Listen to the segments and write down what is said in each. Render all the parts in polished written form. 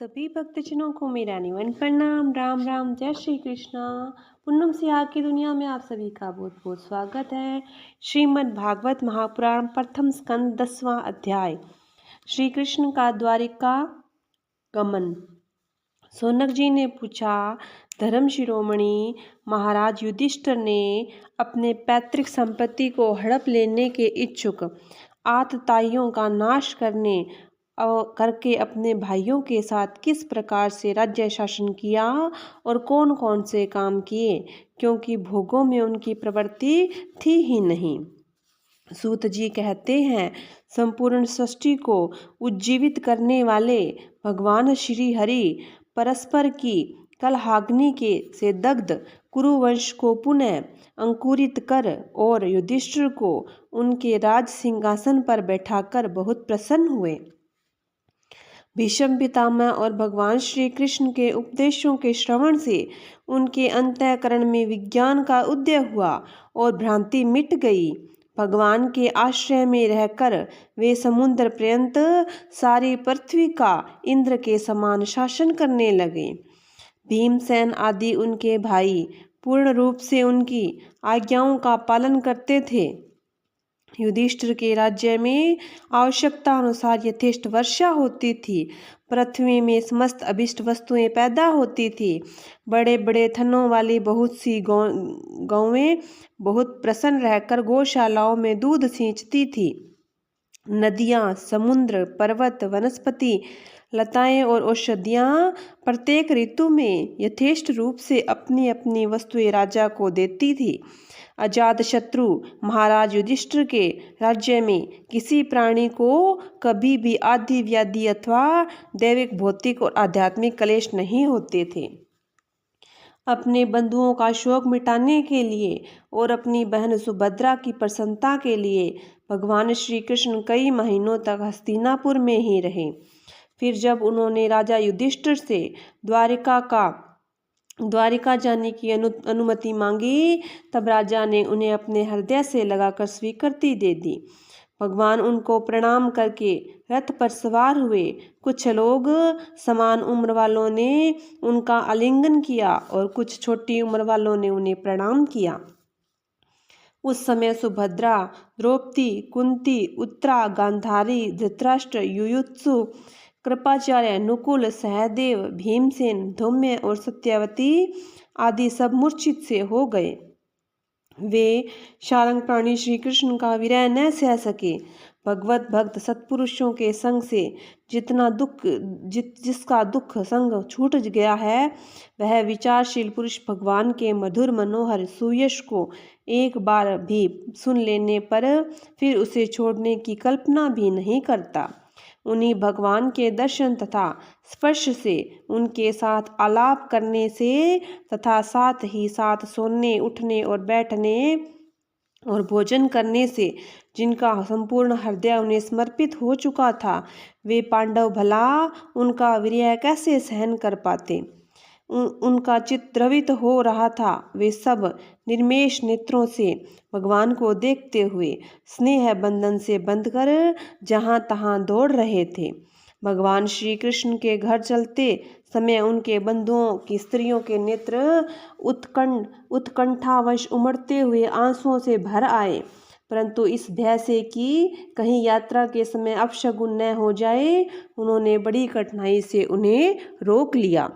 सभी भक्तजनों को मेरा निवन प्रणाम। राम राम, जय श्री कृष्णा। पूनम सियाग की दुनिया में आप सभी का बहुत बहुत स्वागत है। श्रीमद् भागवत महापुराण प्रथम स्कंद 10वां अध्याय। श्री कृष्ण का द्वारिका गमन। सौनक जी ने पूछा, धर्म शिरोमणि महाराज युधिष्ठिर ने अपने पैतृक संपत्ति को हड़प लेने के इच्छुक आतताइयों का नाश करके अपने भाइयों के साथ किस प्रकार से राज्य शासन किया और कौन कौन से काम किए, क्योंकि भोगों में उनकी प्रवृत्ति थी ही नहीं। सूत जी कहते हैं, संपूर्ण सृष्टि को उज्जीवित करने वाले भगवान श्री हरि परस्पर की कलहाग्नि के से दग्ध कुरुवंश को पुनः अंकुरित कर और युधिष्ठिर को उनके राज सिंहासन पर बैठाकर बहुत प्रसन्न हुए। भीष्म पितामह और भगवान श्री कृष्ण के उपदेशों के श्रवण से उनके अंतःकरण में विज्ञान का उदय हुआ और भ्रांति मिट गई। भगवान के आश्रय में रहकर वे समुद्र पर्यंत सारी पृथ्वी का इंद्र के समान शासन करने लगे। भीमसेन आदि उनके भाई पूर्ण रूप से उनकी आज्ञाओं का पालन करते थे। युधिष्ठिर के राज्य में आवश्यकता अनुसार यथेष्ट वर्षा होती थी। पृथ्वी में समस्त अभिष्ट वस्तुएं पैदा होती थी। बड़े बड़े थनों वाली बहुत सी गौवें बहुत प्रसन्न रहकर गौशालाओं में दूध सींचती थी। नदियाँ, समुद्र, पर्वत, वनस्पति, लताएं और औषधियाँ प्रत्येक ऋतु में यथेष्ट रूप से अपनी अपनी वस्तुएं राजा को देती थी। अजातशत्रु महाराज युधिष्ठिर के राज्य में किसी प्राणी को कभी भी आदि व्याधि अथवा दैविक, भौतिक और आध्यात्मिक क्लेश नहीं होते थे। अपने बंधुओं का शोक मिटाने के लिए और अपनी बहन सुभद्रा की प्रसन्नता के लिए भगवान श्री कृष्ण कई महीनों तक हस्तिनापुर में ही रहे। फिर जब उन्होंने राजा युधिष्ठिर से द्वारिका जाने की अनुमति मांगी, तब राजा ने उन्हें अपने हृदय से लगाकर स्वीकृति दे दी। भगवान उनको प्रणाम करके रथ पर सवार हुए। कुछ लोग समान उम्र वालों ने उनका आलिंगन किया और कुछ छोटी उम्र वालों ने उन्हें प्रणाम किया। उस समय सुभद्रा, द्रौपदी, कुंती, उत्तरा, गांधारी, धृतराष्ट्र, युयुत्सु, कृपाचार्य, नकुल, सहदेव, भीमसेन, धौम्य और सत्यवती आदि सब मूर्छित से हो गए। वे शारंग प्राणी श्री कृष्ण का विरह न सह सके। भगवत भक्त सत्पुरुषों के संग से जिसका दुख संग छूट गया है, वह विचारशील पुरुष भगवान के मधुर मनोहर सुयश को एक बार भी सुन लेने पर फिर उसे छोड़ने की कल्पना भी नहीं करता। उन्हीं भगवान के दर्शन तथा स्पर्श से, उनके साथ आलाप करने से तथा साथ ही साथ सोने, उठने और बैठने और भोजन करने से जिनका संपूर्ण हृदय उन्हें समर्पित हो चुका था, वे पांडव भला उनका विरह कैसे सहन कर पाते। उनका चित्त द्रवित हो रहा था। वे सब निर्मेष नेत्रों से भगवान को देखते हुए स्नेह बंधन से बंधकर जहाँ तहाँ दौड़ रहे थे। भगवान श्री कृष्ण के घर चलते समय उनके बंधुओं की स्त्रियों के नेत्र उत्कंठावश उमड़ते हुए आंसुओं से भर आए, परंतु इस भय से कि कहीं यात्रा के समय अपशगुन न हो जाए, उन्होंने बड़ी कठिनाई से उन्हें रोक लिया।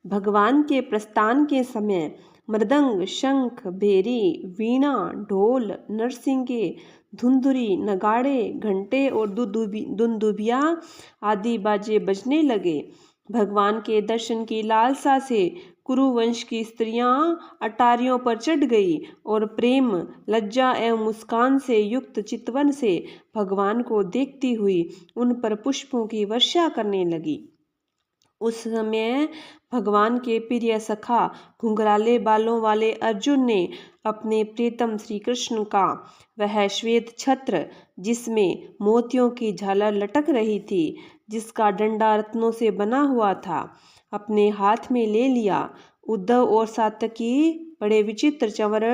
भगवान के प्रस्थान के समय मृदंग, शंख, भेरी, वीणा, ढोल, नरसिंगे, धुंधुरी, नगाड़े, घंटे और दुंदुभिया आदि बाजे बजने लगे। भगवान के दर्शन की लालसा से कुरुवंश की स्त्रियां अटारियों पर चढ़ गई और प्रेम, लज्जा एवं मुस्कान से युक्त चितवन से भगवान को देखती हुई उन पर पुष्पों की वर्षा करने लगी। उस समय भगवान के प्रिय सखा घुंघराले बालों वाले अर्जुन ने अपने प्रीतम श्री कृष्ण का वह श्वेत छत्र, जिसमें मोतियों की झालर लटक रही थी, जिसका डंडा रत्नों से बना हुआ था, अपने हाथ में ले लिया। उद्धव और सात्यकी बड़े विचित्र चंवर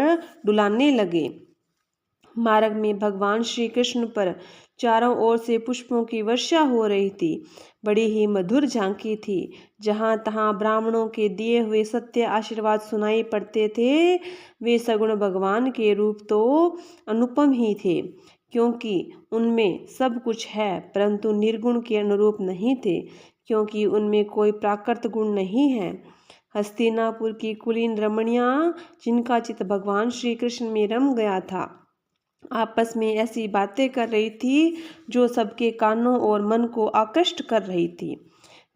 डुलाने लगे। मार्ग में भगवान श्री कृष्ण पर चारों ओर से पुष्पों की वर्षा हो रही थी। बड़ी ही मधुर झांकी थी। जहाँ तहाँ ब्राह्मणों के दिए हुए सत्य आशीर्वाद सुनाई पड़ते थे। वे सगुण भगवान के रूप तो अनुपम ही थे, क्योंकि उनमें सब कुछ है, परंतु निर्गुण के अनुरूप नहीं थे, क्योंकि उनमें कोई प्राकृत गुण नहीं है। हस्तिनापुर की कुलीन रमणियाँ, जिनका चित्त भगवान श्री कृष्ण में रम गया था, आपस में ऐसी बातें कर रही थी जो सबके कानों और मन को आकृष्ट कर रही थी।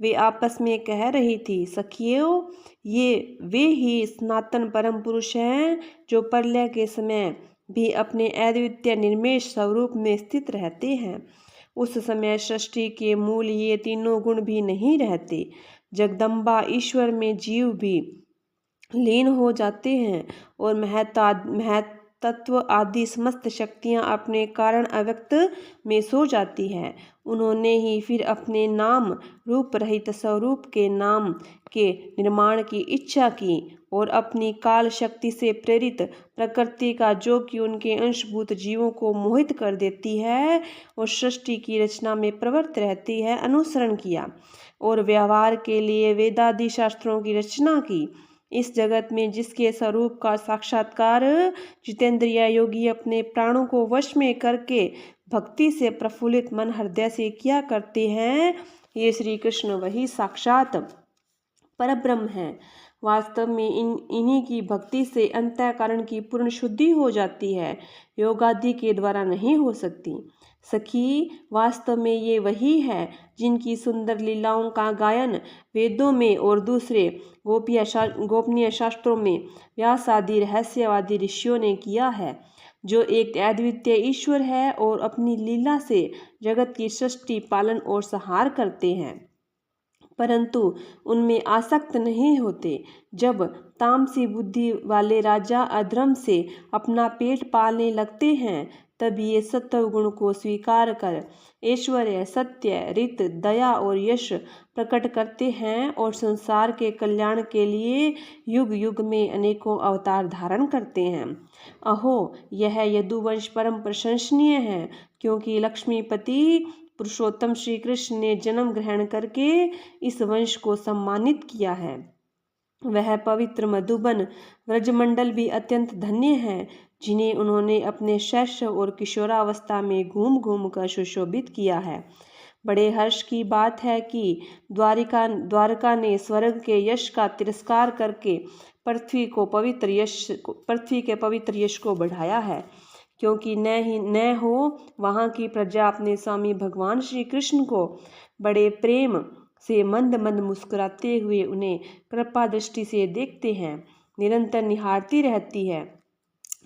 वे आपस में कह रही थी, सखियों, ये वे ही सनातन परम पुरुष हैं जो प्रलय के समय भी अपने अद्वितीय निर्मेश स्वरूप में स्थित रहते हैं। उस समय सृष्टि के मूल ये तीनों गुण भी नहीं रहते। जगदम्बा ईश्वर में जीव भी लीन हो जाते हैं और महतत्व आदि समस्त शक्तियां अपने कारण अव्यक्त में सो जाती हैं। उन्होंने ही फिर अपने नाम रूप रहित स्वरूप के नाम के निर्माण की इच्छा की और अपनी काल शक्ति से प्रेरित प्रकृति का, जो कि उनके अंशभूत जीवों को मोहित कर देती है और सृष्टि की रचना में प्रवृत्त रहती है, अनुसरण किया और व्यवहार के लिए वेदादि शास्त्रों की रचना की। इस जगत में जिसके स्वरूप का साक्षात्कार जितेंद्रिय योगी अपने प्राणों को वश में करके भक्ति से प्रफुल्लित मन हृदय से किया करते हैं, ये श्री कृष्ण वही साक्षात परब्रह्म है। वास्तव में इन्हीं की भक्ति से अंतःकरण की पूर्ण शुद्धि हो जाती है, योगादि के द्वारा नहीं हो सकती। सखी, वास्तव में ये वही है जिनकी सुंदर लीलाओं का गायन वेदों में और दूसरे गोपनीय शास्त्रों में व्यास आदि रहस्यवादी ऋषियों ने किया है, जो एक अद्वितीय ईश्वर है और अपनी लीला से जगत की सृष्टि, पालन और संहार करते हैं, परंतु उनमें आसक्त नहीं होते। जब तामसी बुद्धि वाले राजा अधर्म से अपना पेट पालने लगते हैं, तब ये सत्व गुण को स्वीकार कर ऐश्वर्य, सत्य, रित, दया और यश प्रकट करते हैं और संसार के कल्याण के लिए युग युग में अनेकों अवतार धारण करते हैं। अहो, यह यदुवंश परम प्रशंसनीय है, क्योंकि लक्ष्मीपति पुरुषोत्तम श्री कृष्ण ने जन्म ग्रहण करके इस वंश को सम्मानित किया है। वह पवित्र मधुबन व्रजमंडल भी अत्यंत धन्य है, जिन्हें उन्होंने अपने शैशव और किशोरावस्था में घूम घूम कर सुशोभित किया है। बड़े हर्ष की बात है कि द्वारका ने स्वर्ग के यश का तिरस्कार करके पृथ्वी के पवित्र यश को बढ़ाया है, क्योंकि न हो वहाँ की प्रजा अपने स्वामी भगवान श्री कृष्ण को बड़े प्रेम से मंद मंद मुस्कुराते हुए उन्हें कृपा दृष्टि से देखते हैं, निरंतर निहारती रहती है।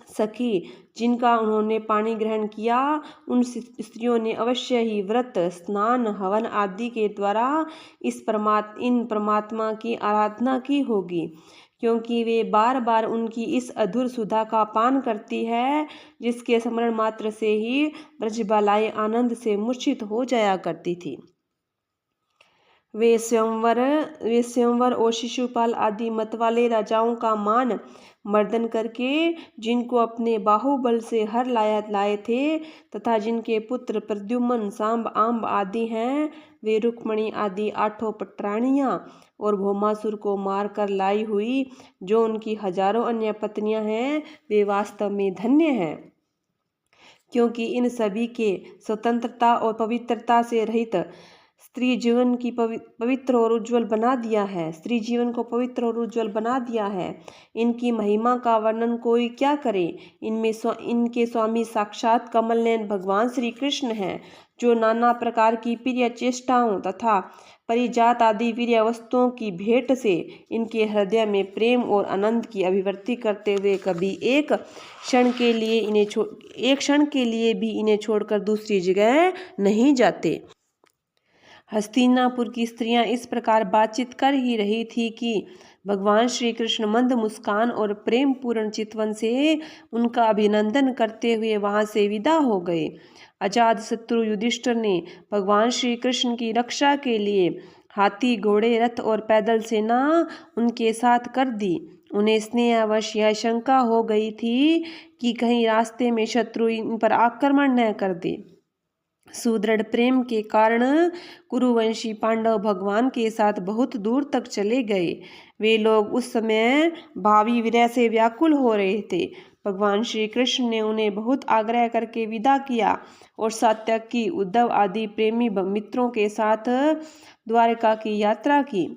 सखी, जिनका उन्होंने पानी ग्रहण किया, उन स्त्रियों ने अवश्य ही व्रत, स्नान, हवन आदि के द्वारा इन परमात्मा की आराधना की होगी, क्योंकि वे बार बार उनकी इस अधुर सुधा का पान करती है, जिसके स्मरण मात्र से ही ब्रजबालाएं आनंद से मूर्छित हो जाया करती थी। वे स्वयंवर और शिशुपाल आदि मतवाले राजाओं का मान मर्दन करके, जिनको अपने बाहुबल से हर लाए थे, तथा जिनके पुत्र प्रद्युम्न, सांब, आम्ब आदि हैं, वे रुक्मणी आदि 8 पटरानियां और भौमासुर को मार कर लाई हुई जो उनकी हजारों अन्य पत्नियां हैं, वे वास्तव में धन्य हैं, क्योंकि इन सभी के स्वतंत्रता और पवित्रता से रहित स्त्री जीवन की पवित्र और उज्जवल बना दिया है। स्त्री जीवन को पवित्र और उज्जवल बना दिया है। इनकी महिमा का वर्णन कोई क्या करे। इनके स्वामी साक्षात कमल नयन भगवान श्री कृष्ण हैं, जो नाना प्रकार की प्रिय चेष्टाओं तथा परिजात आदि वीर्य वस्तुओं की भेंट से इनके हृदय में प्रेम और आनंद की अभिव्यक्ति करते हुए कभी एक क्षण के लिए भी इन्हें छोड़कर दूसरी जगह नहीं जाते। हस्तिनापुर की स्त्रियां इस प्रकार बातचीत कर ही रही थी कि भगवान श्री कृष्ण मंद मुस्कान और प्रेम पूर्ण चितवन से उनका अभिनंदन करते हुए वहां से विदा हो गए। अजात शत्रु युधिष्ठिर ने भगवान श्री कृष्ण की रक्षा के लिए हाथी, घोड़े, रथ और पैदल सेना उनके साथ कर दी उन्हें स्नेहवश यह शंका हो गई थी कि कहीं रास्ते में शत्रु इन पर आक्रमण न कर दे। सुदृढ़ प्रेम के कारण कुरुवंशी पांडव भगवान के साथ बहुत दूर तक चले गए। वे लोग उस समय भावी विरह से व्याकुल हो रहे थे। भगवान श्री कृष्ण ने उन्हें बहुत आग्रह करके विदा किया और सात्यकी, उद्धव आदि प्रेमी मित्रों के साथ द्वारका की यात्रा की।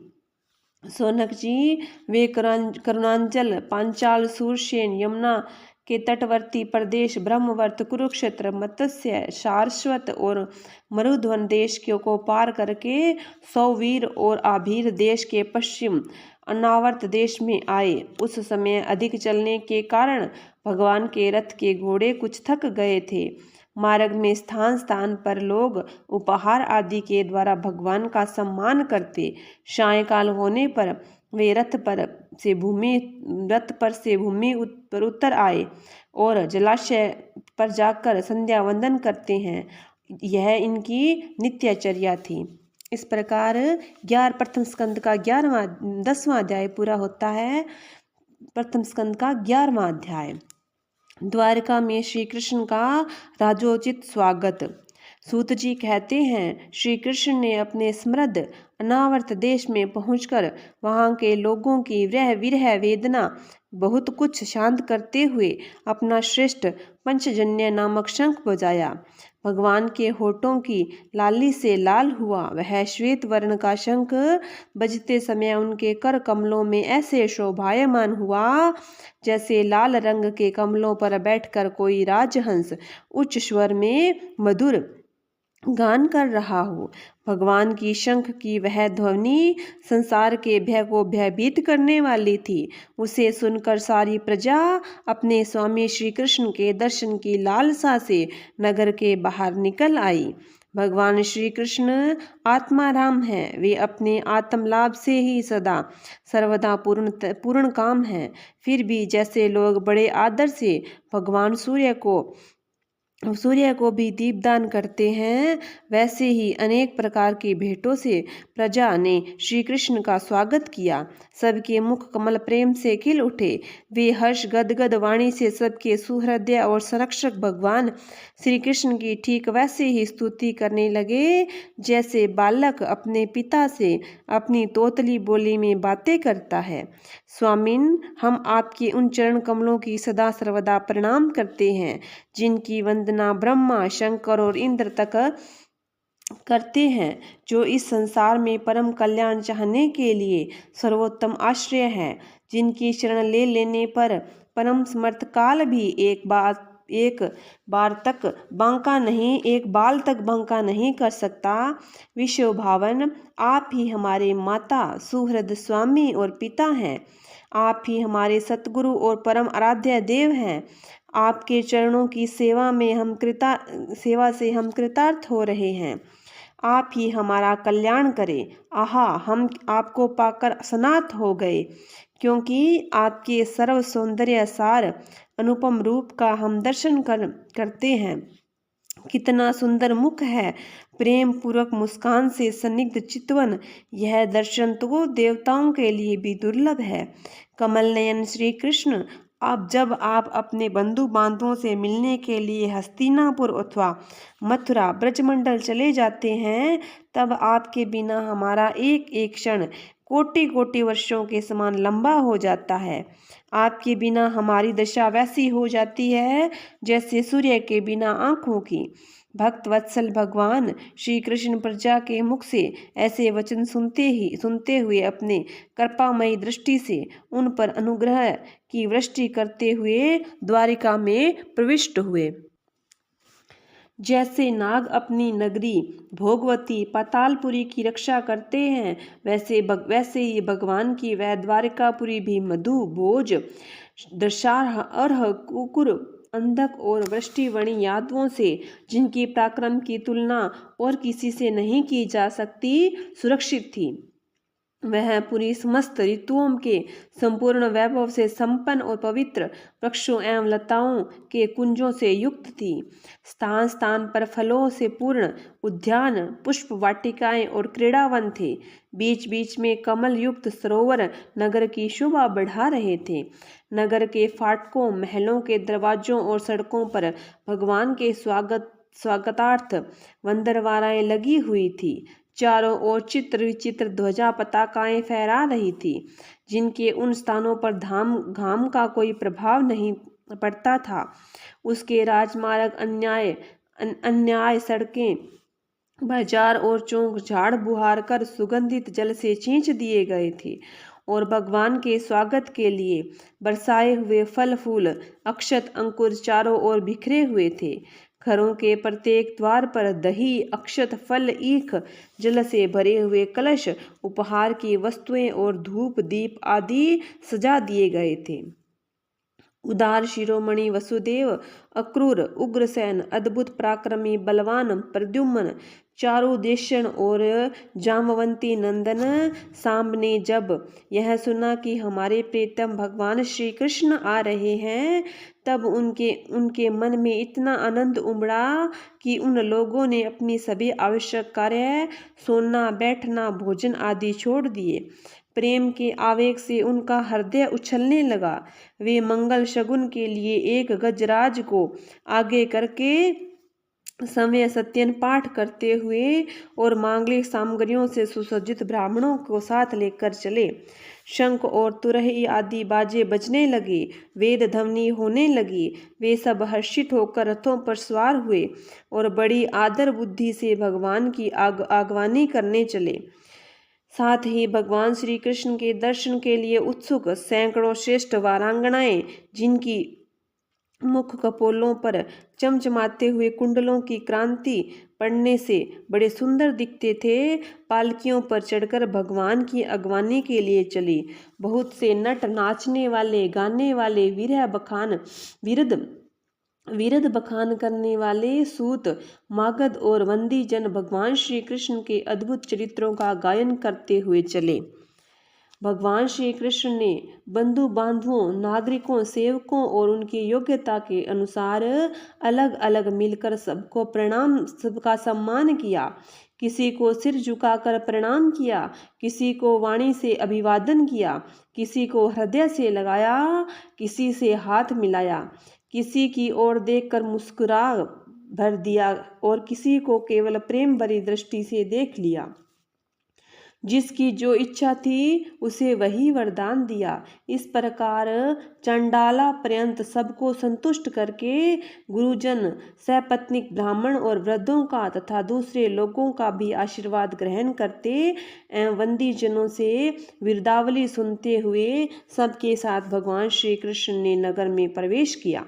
सोनक जी वे करुणांचल, पांचाल, सूरसेन, यमुना के तटवर्ती प्रदेश, ब्रह्मवर्त, कुरुक्षेत्र, मत्स्य, सारस्वत और मरुध्वन देश को पार करके सौवीर और आभीर देश के पश्चिम अनावर्त देश में आए। उस समय अधिक चलने के कारण भगवान के रथ के घोड़े कुछ थक गए थे। मार्ग में स्थान स्थान पर लोग उपहार आदि के द्वारा भगवान का सम्मान करते। सायंकाल होने पर वे रथ पर से भूमि पर उतर आए और जलाशय पर जाकर संध्या वंदन करते हैं। यह इनकी नित्यचर्या थी। इस प्रकार प्रथम स्कंद का 10वां अध्याय पूरा होता है। प्रथम स्कंद का 11वां अध्याय। द्वारका में श्री कृष्ण का राजोचित स्वागत। सूत जी कहते हैं, श्री कृष्ण ने अपने समृद्ध अनावर्त देश में पहुंचकर वहां के लोगों की विरह वेदना बहुत कुछ शांत करते हुए अपना श्रेष्ठ पंचजन्य नामक शंख बजाया। भगवान के होठों की लाली से लाल हुआ वह श्वेत वर्ण का शंख बजते समय उनके कर कमलों में ऐसे शोभायमान हुआ जैसे लाल रंग के कमलों पर बैठकर कोई राजहंस उच्च स्वर में मधुर गान कर रहा हो। भगवान की शंख की वह ध्वनि संसार के भय को भयभीत करने वाली थी। उसे सुनकर सारी प्रजा अपने स्वामी श्री कृष्ण के दर्शन की लालसा से नगर के बाहर निकल आई। भगवान श्री कृष्ण आत्माराम हैं। वे अपने आत्मलाभ से ही सदा सर्वदा पूर्ण काम हैं। फिर भी जैसे लोग बड़े आदर से भगवान सूर्य को भी दीपदान करते हैं, वैसे ही अनेक प्रकार की भेंटों से प्रजा ने श्री कृष्ण का स्वागत किया। सबके मुख कमल प्रेम से खिल उठे। वे हर्ष गदगद वाणी से सबके सुहृदय और संरक्षक भगवान श्री कृष्ण की ठीक वैसे ही स्तुति करने लगे जैसे बालक अपने पिता से अपनी तोतली बोली में बातें करता है। स्वामिन, हम आपके उन चरण कमलों की सदा सर्वदा प्रणाम करते हैं जिनकी वंदना ब्रह्मा, शंकर और इंद्र तक करते हैं, जो इस संसार में परम कल्याण चाहने के लिए सर्वोत्तम आश्रय है, जिनकी शरण ले लेने पर परम समर्थ काल भी एक बाल तक बांका नहीं कर सकता। विश्व भावन, आप ही हमारे माता, सुहृद, स्वामी और पिता हैं। आप ही हमारे सतगुरु और परम आराध्य देव हैं। आपके चरणों की सेवा से हम कृतार्थ हो रहे हैं। आप ही हमारा कल्याण करें। आहा, हम आपको पाकर सनाथ हो गए, क्योंकि आपके सर्व सौंदर्य सार अनुपम रूप का हम दर्शन करते हैं। कितना सुंदर मुख है, प्रेम पूर्वक मुस्कान से सन्निग्ध चितवन। यह दर्शन तो देवताओं के लिए भी दुर्लभ है। कमल नयन श्री कृष्ण, जब आप अपने बंधु बांधवों से मिलने के लिए हस्तिनापुर अथवा मथुरा ब्रजमंडल चले जाते हैं, तब आपके बिना हमारा एक एक क्षण कोटि कोटि वर्षों के समान लंबा हो जाता है। आपके बिना हमारी दशा वैसी हो जाती है जैसे सूर्य के बिना आँखों की। भक्त वत्सल भगवान श्री कृष्ण प्रजा के मुख से ऐसे वचन सुनते हुए अपने कृपामयी दृष्टि से उन पर अनुग्रह की वृष्टि करते हुए द्वारिका में प्रविष्ट हुए। जैसे नाग अपनी नगरी भोगवती पातालपुरी की रक्षा करते हैं, वैसे ही भगवान की वह द्वारिकापुरी भी मधु, भोज, दशारह, अर्ह, कुकुर, अंधक और वृष्टिवणी यादवों से, जिनकी पराक्रम की तुलना और किसी से नहीं की जा सकती, सुरक्षित थी। वह पूरी समस्त ऋतुओं के संपूर्ण वैभव से संपन्न और पवित्र वृक्षों एवं लताओं के कुंजों से युक्त थी। स्थान स्थान पर फलों से पूर्ण उद्यान, पुष्प वाटिकाएं और क्रीड़ावन थे। बीच बीच में कमल युक्त सरोवर नगर की शोभा बढ़ा रहे थे। नगर के फाटकों, महलों के दरवाजों और सड़कों पर भगवान के स्वागतार्थ वंदरवाराएं लगी हुई थी। चारों ओर चित्र विचित्र ध्वजा पताकाएं फहरा रही थी, जिनके उन स्थानों पर घाम का कोई प्रभाव नहीं पड़ता था। उसके राजमार्ग, अन्याय सड़कें, बाजार और चौक झाड़ बुहार कर सुगंधित जल से छींच दिए गए थे और भगवान के स्वागत के लिए बरसाए हुए फल फूल, अक्षत अंकुर चारों ओर बिखरे हुए थे। घरों के प्रत्येक द्वार पर दही, अक्षत, फल, ईख, जल से भरे हुए कलश, उपहार की वस्तुएं और धूप दीप आदि सजा दिए गए थे। उदार शिरोमणि वसुदेव, अक्रूर, उग्रसेन, अद्भुत पराक्रमी बलवान प्रद्युम्न, चारुदेशन और जामवंती नंदन सांब ने जब यह सुना कि हमारे प्रीतम भगवान श्री कृष्ण आ रहे हैं, तब उनके मन में इतना आनंद उमड़ा कि उन लोगों ने अपनी सभी आवश्यक कार्य, सोना, बैठना, भोजन आदि छोड़ दिए। प्रेम के आवेग से उनका हृदय उछलने लगा। वे मंगल शगुन के लिए एक गजराज को आगे करके समय सत्यन पाठ करते हुए और मांगलिक सामग्रियों से सुसज्जित ब्राह्मणों को साथ लेकर चले। शंख और तुरही आदि बाजे बजने लगे, वेद ध्वनि होने लगी। वे सब हर्षित होकर रथों पर सवार हुए और बड़ी आदर बुद्धि से भगवान की आगवानी करने चले। साथ ही भगवान श्री कृष्ण के दर्शन के लिए उत्सुक सैकड़ों श्रेष्ठ वारांगनाएं, जिनकी मुख कपोलों पर चमचमाते हुए कुंडलों की क्रांति पड़ने से बड़े सुंदर दिखते थे, पालकियों पर चढ़कर भगवान की अगवानी के लिए चली। बहुत से नट, नाचने वाले, गाने वाले, विरध बखान करने वाले सूत, मागध और वंदी जन भगवान श्री कृष्ण के अद्भुत चरित्रों का गायन करते हुए चले। भगवान श्री कृष्ण ने बंधु बांधवों, नागरिकों, सेवकों और उनकी योग्यता के अनुसार अलग अलग मिलकर सबका सम्मान किया। किसी को सिर झुकाकर प्रणाम किया, किसी को वाणी से अभिवादन किया, किसी को हृदय से लगाया, किसी से हाथ मिलाया, किसी की ओर देखकर मुस्कुरा भर दिया और किसी को केवल प्रेम भरी दृष्टि से देख लिया। जिसकी जो इच्छा थी उसे वही वरदान दिया। इस प्रकार चंडाला पर्यंत सबको संतुष्ट करके गुरुजन, सपत्नीक ब्राह्मण और वृद्धों का तथा दूसरे लोगों का भी आशीर्वाद ग्रहण करते एवं वंदी जनों से विरदावली सुनते हुए सबके साथ भगवान श्री कृष्ण ने नगर में प्रवेश किया।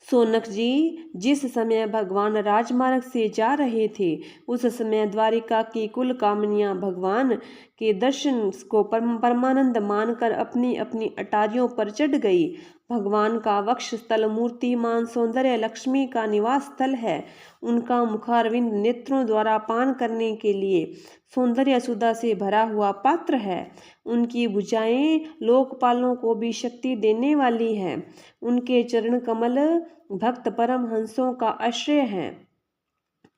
सोनक जी, जिस समय भगवान राजमार्ग से जा रहे थे, उस समय द्वारिका की कुल कामनियां भगवान के दर्शन को परमानंद मानकर अपनी अपनी अटारियों पर चढ़ गई। भगवान का वक्ष स्थल मूर्तिमान सौंदर्य लक्ष्मी का निवास स्थल है। उनका मुखारविंद नेत्रों द्वारा पान करने के लिए सौंदर्य सुधा से भरा हुआ पात्र है। उनकी भुजाएं लोकपालों को भी शक्ति देने वाली हैं। उनके चरण कमल भक्त परमहंसों का आश्रय हैं।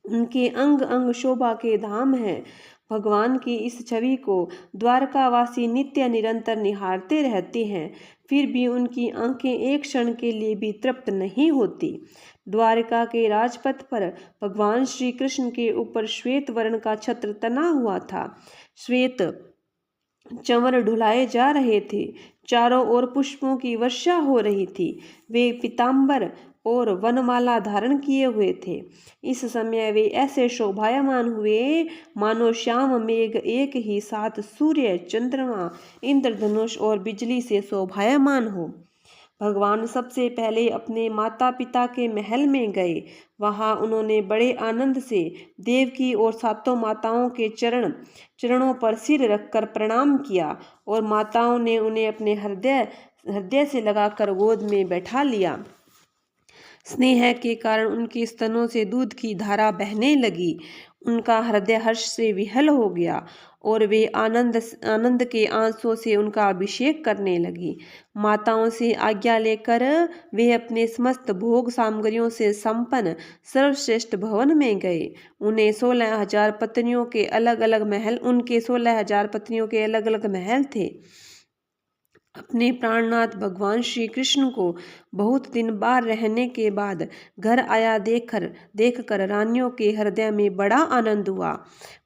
उनके अंग अंग शोभा के धाम हैं। भगवान की इस छवि को द्वारकावासी नित्य निरंतर निहारते रहते हैं, फिर भी उनकी आंखें एक क्षण के लिए भी तृप्त नहीं होती। द्वारका के राजपथ पर भगवान श्री कृष्ण के ऊपर श्वेत वर्ण का छत्र तना हुआ था। श्वेत चंवर ढुलाए जा रहे थे। चारों ओर पुष्पों की वर्षा हो रही थी। वे पीतांबर और वनमाला धारण किए हुए थे। इस समय वे ऐसे शोभायमान हुए मानो श्याम मेघ एक ही साथ सूर्य, चंद्रमा, इंद्रधनुष और बिजली से शोभायमान हो। भगवान सबसे पहले अपने माता पिता के महल में गए। वहां उन्होंने बड़े आनंद से देवकी और सातों माताओं के चरणों पर सिर रखकर प्रणाम किया और माताओं ने उन्हें अपने हृदय से लगाकर गोद में बैठा लिया। स्नेह के कारण उनके स्तनों से दूध की धारा बहने लगी उनका हृदय हर्ष से विहल हो गया और वे आनंद के आंसुओं से उनका अभिषेक करने लगी। माताओं से आज्ञा लेकर वे अपने समस्त भोग सामग्रियों से संपन्न सर्वश्रेष्ठ भवन में गए। उन्हें 16,000 पत्नियों के अलग अलग महल उनके 16,000 पत्नियों के अलग अलग महल थे। अपने प्राणनाथ भगवान श्री कृष्ण को बहुत दिन बाहर रहने के बाद घर आया देखकर रानियों के हृदय में बड़ा आनंद हुआ।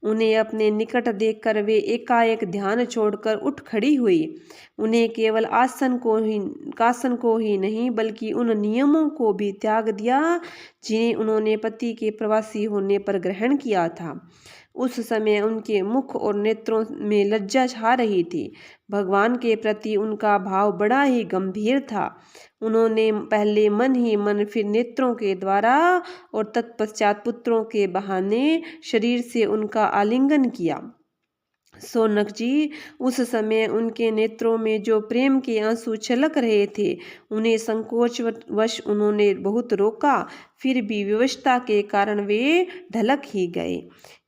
उन्हें अपने निकट देखकर वे एकाएक ध्यान छोड़कर उठ खड़ी हुई। उन्हें केवल आसन को ही नहीं बल्कि उन नियमों को भी त्याग दिया जिन्हें उन्होंने पति के प्रवासी होने पर ग्रहण किया था। उस समय उनके मुख और नेत्रों में लज्जा छा रही थी। भगवान के प्रति उनका भाव बड़ा ही गंभीर था। उन्होंने पहले मन ही मन फिर नेत्रों के द्वारा और तत्पश्चात पुत्रों के बहाने शरीर से उनका आलिंगन किया। सोनक जी, उस समय उनके नेत्रों में जो प्रेम के आंसू छलक रहे थे, उन्हें संकोचवश उन्होंने बहुत रोका, फिर भी विवशता के कारण वे ढलक ही गए।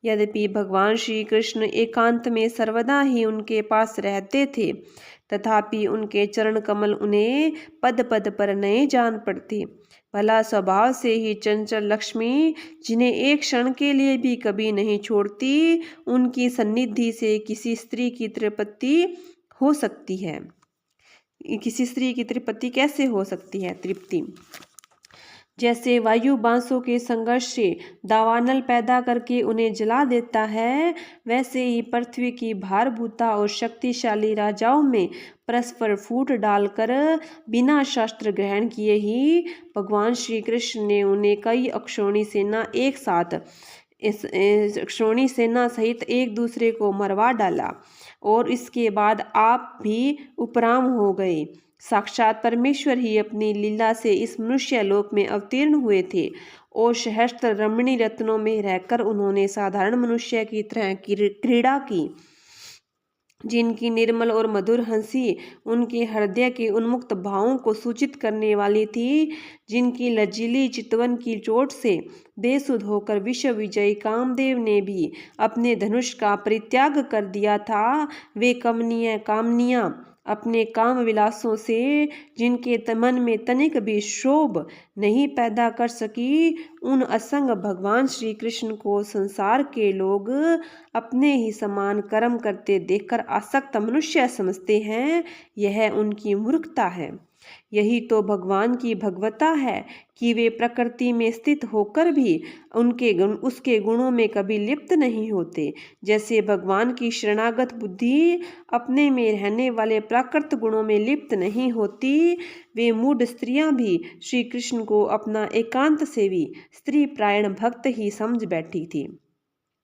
यद्यपि भगवान श्री कृष्ण एकांत में सर्वदा ही उनके पास रहते थे, तथापि उनके चरण कमल उन्हें पद पद पर नए जान पड़ते। भला स्वभाव से ही चंचल लक्ष्मी, जिन्हें एक क्षण के लिए भी कभी नहीं छोड़ती, उनकी सन्निधि से किसी स्त्री की तृप्ति हो सकती है? किसी स्त्री की तृप्ति कैसे हो सकती है? तृप्ति जैसे वायु बांसों के संघर्ष से दावानल पैदा करके उन्हें जला देता है, वैसे ही पृथ्वी की भारभूता और शक्तिशाली राजाओं में परस्पर फूट डालकर बिना शास्त्र ग्रहण किए ही भगवान श्री कृष्ण ने उन्हें कई अक्षौणी सेना एक साथ इस अक्षौणी सेना सहित एक दूसरे को मरवा डाला और इसके बाद आप भी उपराम हो गए। साक्षात परमेश्वर ही अपनी लीला से इस मनुष्य लोक में अवतीर्ण हुए थे और सहस्त्र रमणीय रत्नों में रहकर उन्होंने साधारण मनुष्य की तरह क्रीड़ा की, जिनकी निर्मल और मधुर हंसी उनके हृदय के उन्मुक्त भावों को सूचित करने वाली थी, जिनकी लज्जिली चितवन की चोट से बेसुध होकर विश्व विजयी कामदेव ने भी अपने धनुष का परित्याग कर दिया था। वे कमनीय कामनियाँ अपने काम विलासों से जिनके मन में तनिक भी शोभ नहीं पैदा कर सकी, उन असंग भगवान श्री कृष्ण को संसार के लोग अपने ही समान कर्म करते देखकर आसक्त मनुष्य समझते हैं। यह उनकी मूर्खता है। यही तो भगवान की भगवता है कि वे प्रकृति में स्थित होकर भी उसके गुणों में कभी लिप्त नहीं होते। जैसे भगवान की शरणागत बुद्धि अपने में रहने वाले प्राकृत गुणों में लिप्त नहीं होती, वे मूढ़ स्त्रियां भी श्री कृष्ण को अपना एकांत सेवी स्त्री प्रायण भक्त ही समझ बैठी थी,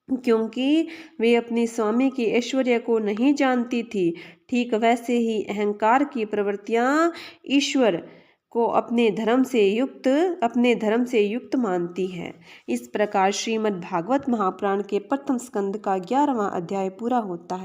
क्योंकि वे अपने स्वामी के ऐश्वर्य को नहीं जानती थी। ठीक वैसे ही अहंकार की प्रवृत्तियां ईश्वर को अपने धर्म से युक्त मानती है। इस प्रकार श्रीमद् भागवत महापुराण के प्रथम स्कंद का 11वां अध्याय पूरा होता है।